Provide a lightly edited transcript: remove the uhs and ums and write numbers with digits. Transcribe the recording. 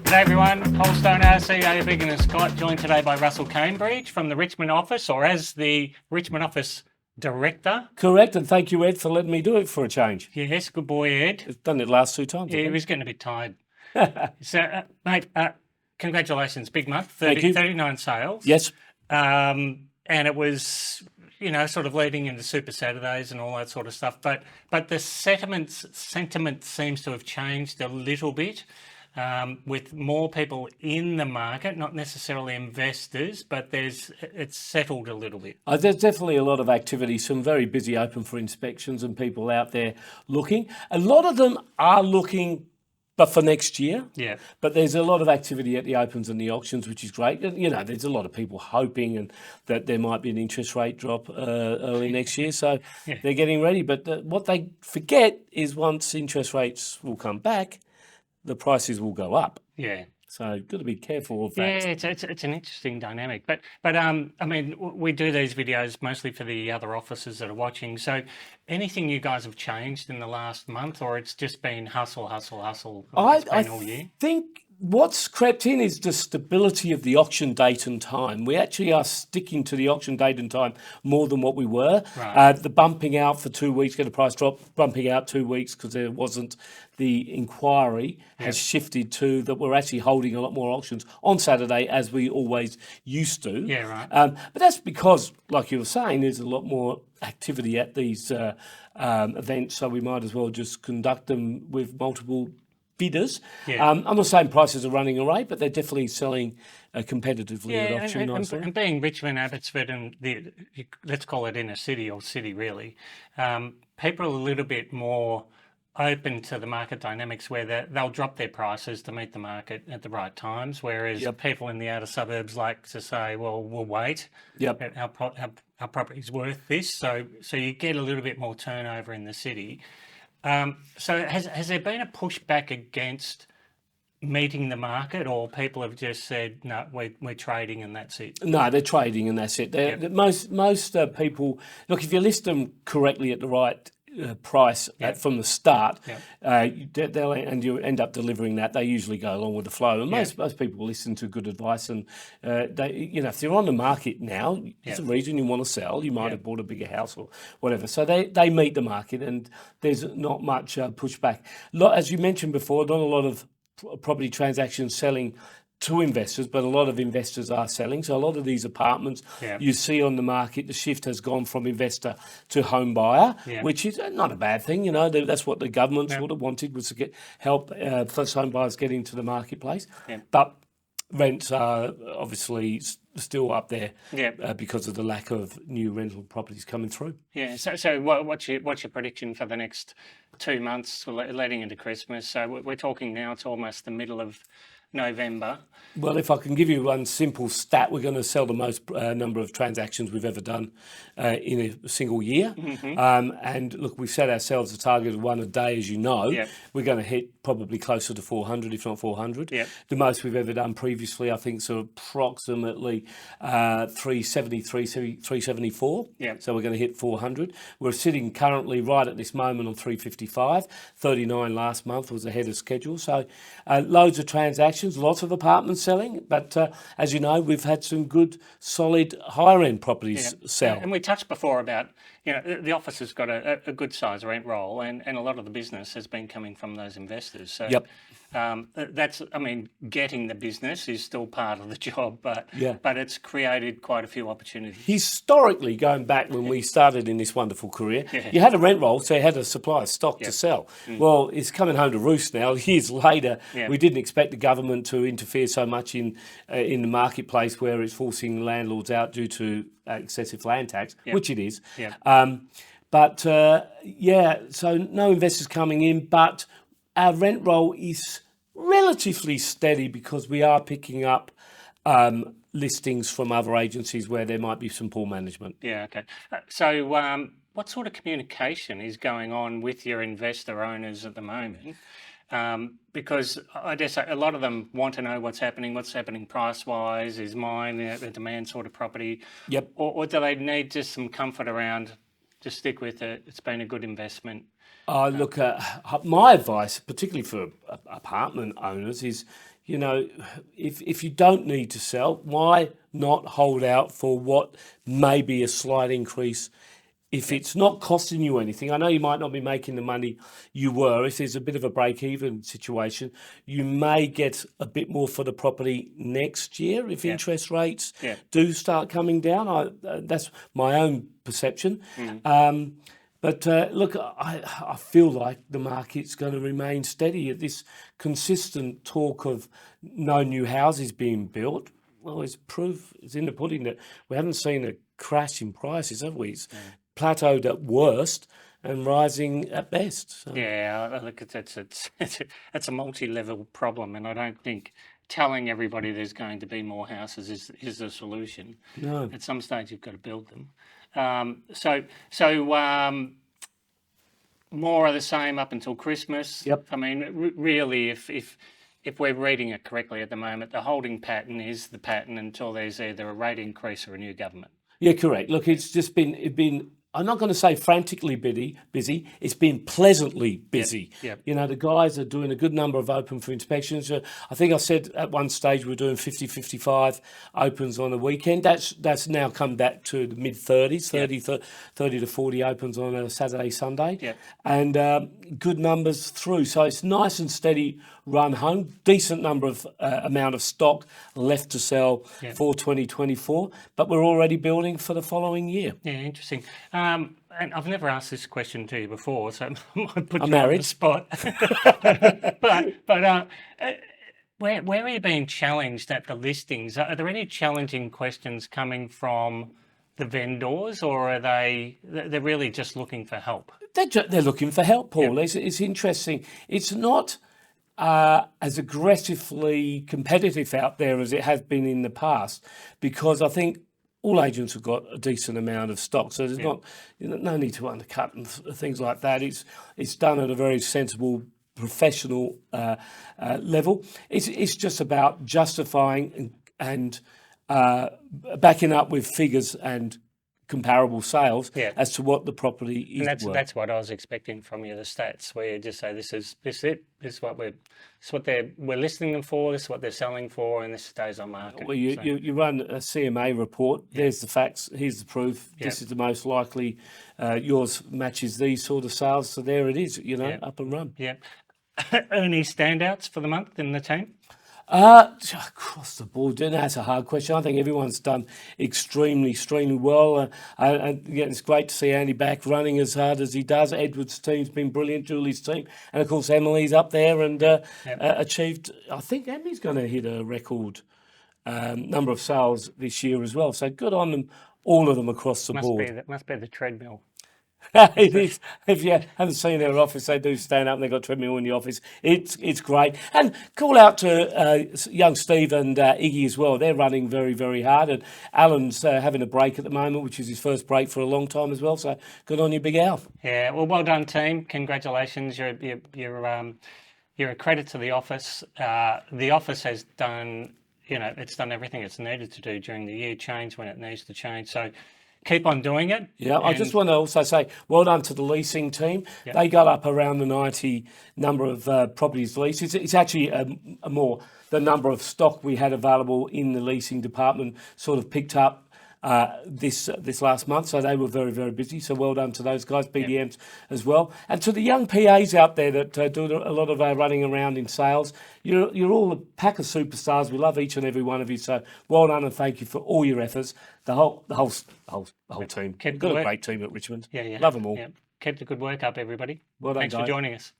G'day everyone, Paul Stoner, CEO of Big and Scott, joined today by Russell Cambridge from the Richmond office, or as the Richmond office director. Correct, and thank you, Ed, for letting me do it for a change. Yes, good boy, Ed. I've done it last 2 times. Yeah, he was getting a bit tired. So, mate, congratulations, big month, Thank you. 39 sales. Yes. And it was, sort of leading into Super Saturdays and all that sort of stuff. But the sentiment seems to have changed a little bit. With more people in the market, not necessarily investors, but it's settled a little bit. There's definitely a lot of activity, some very busy open for inspections and people out there looking. A lot of them are looking, but for next year. Yeah. But there's a lot of activity at the opens and the auctions, which is great. And, there's a lot of people hoping that there might be an interest rate drop early next year. So they're getting ready. But what they forget is once interest rates will come back, the prices will go up. Yeah. So got to be careful of that. Yeah, it's an interesting dynamic. But we do these videos mostly for the other officers that are watching. So anything you guys have changed in the last month, or it's just been hustle, like it's been all year? I think what's crept in is the stability of the auction date and time. We actually are sticking to the auction date and time more than what we were. Right. The bumping out for 2 weeks, get a price drop, bumping out 2 weeks because there wasn't the inquiry has shifted to that we're actually holding a lot more auctions on Saturday as we always used to. Yeah, right. But that's because, like you were saying, there's a lot more activity at these events, so we might as well just conduct them with multiple bidders. Yeah. I'm not saying prices are running away, but they're definitely selling competitively at auction nicely. And being Richmond, Abbotsford, and let's call it inner city or city really, people are a little bit more open to the market dynamics where they'll drop their prices to meet the market at the right times, whereas people in the outer suburbs like to say, well, we'll wait. Yep. Our property's worth this. So you get a little bit more turnover in the city. So has there been a pushback against meeting the market, or people have just said, no, we're trading and that's it? No, they're trading and that's it. Most people, look, if you list them correctly at the right price from the start, and you end up delivering that, they usually go along with the flow. And most people listen to good advice, and if they're on the market now, there's a reason you want to sell. You might have bought a bigger house or whatever. So they meet the market, and there's not much pushback. As you mentioned before, not a lot of property transactions selling to investors, but a lot of investors are selling. So a lot of these apartments you see on the market, the shift has gone from investor to home buyer, which is not a bad thing. That's what the government sort of wanted, was to help first home buyers get into the marketplace. But rents are obviously still up there because of the lack of new rental properties coming through. Yeah. So what's your prediction for the next 2 months leading into Christmas? So we're talking now, it's almost the middle of November. Well, if I can give you one simple stat, we're going to sell the most number of transactions we've ever done in a single year. And look, we've set ourselves a target of 1 a day, as you know. We're going to hit probably closer to 400, if not 400. The most we've ever done previously, I think, is approximately 370, 374. So we're going to hit 400. We're sitting currently right at this moment on 355. 39 last month was ahead of schedule. So loads of transactions. Lots of apartments selling, but as you know, we've had some good, solid, higher-end properties sell. And we touched before about, the office has got a good size rent roll, and a lot of the business has been coming from those investors. So getting the business is still part of the job, but it's created quite a few opportunities. Historically, going back when we started in this wonderful career, you had a rent roll, so you had a supply of stock to sell. Well, it's coming home to roost now. Years later, we didn't expect the government to interfere so much in the marketplace, where it's forcing landlords out due to excessive land tax, which it is. So no investors coming in, but our rent roll is relatively steady because we are picking up listings from other agencies where there might be some poor management. So what sort of communication is going on with your investor owners at the moment? Because I guess a lot of them want to know what's happening price-wise. Is mine the demand sort of property? Or do they need just some comfort around Just stick with it. It's been a good investment. Look, my advice, particularly for apartment owners, is, if you don't need to sell, why not hold out for what may be a slight increase? If it's not costing you anything, I know you might not be making the money you were. If there's a bit of a break-even situation, you may get a bit more for the property next year if interest rates do start coming down. That's my own perception. But look, I feel like the market's going to remain steady. This consistent talk of no new houses being built, well, it's proof, it's in the pudding that we haven't seen a crash in prices, have we? It's plateaued at worst and rising at best. So. Yeah, look, it's a multi-level problem, and I don't think telling everybody there's going to be more houses is the solution. No. At some stage, you've got to build them. More of the same up until Christmas. Yep. I mean, really, if we're reading it correctly at the moment, the holding pattern is the pattern until there's either a rate increase or a new government. Yeah, correct. Look, it's just been. I'm not going to say frantically busy. It's been pleasantly busy. Yep. The guys are doing a good number of open for inspections. I think I said at one stage we're doing 50, 55 opens on a weekend. That's now come back to the mid-30s, 30 to 40 opens on a Saturday, Sunday. Yep. And good numbers through. So it's nice and steady run home. Decent number of amount of stock left to sell for 2024. But we're already building for the following year. Yeah, interesting. And I've never asked this question to you before, so I might put I'm you on married. the spot. but where are you being challenged at the listings? Are there any challenging questions coming from the vendors, or are they're really just looking for help? They're looking for help, Paul. Yep. It's interesting. It's not as aggressively competitive out there as it has been in the past, because I think all agents have got a decent amount of stock, so there's no need to undercut and things like that. It's done at a very sensible, professional level. It's just about justifying and backing up with figures and comparable sales as to what the property is and worth. That's what I was expecting from you, the stats, where you just say this is what we're listing them for, this is what they're selling for, and this stays on market. Well, you run a CMA report. There's the facts. Here's the proof. This is the most likely. Yours matches these sort of sales, so there it is. Up and run. Yeah. Any standouts for the month in the team? Across the board, that's a hard question. I think everyone's done extremely well. And it's great to see Andy back running as hard as he does. Edward's team's been brilliant, Julie's team. And of course, Emily's up there and achieved, I think Emily's going to hit a record number of sales this year as well. So good on them, all of them across the board. Must be the treadmill. It is. If you haven't seen their office, they do stand up and they've got treadmill in the office. It's great. And call out to young Steve and Iggy as well. They're running very, very hard. And Alan's having a break at the moment, which is his first break for a long time as well. So good on you, Big Al. Yeah, well done, team. Congratulations. You're a credit to the office. The office has done, it's done everything it's needed to do during the year, change when it needs to change. So keep on doing it. Yeah, I just want to also say well done to the leasing team. Yep. They got up around the 90 number of properties leased. It's actually the number of stock we had available in the leasing department sort of picked up this last month. So they were very, very busy. So well done to those guys, BDMs as well. And to the young PAs out there that do a lot of running around in sales, you're all a pack of superstars. We love each and every one of you. So well done and thank you for all your efforts. The whole team. We've got a great team at Richmond. Yeah. Love them all. Yeah. Keep the good work up, everybody. Well done, Thanks guys. for joining us.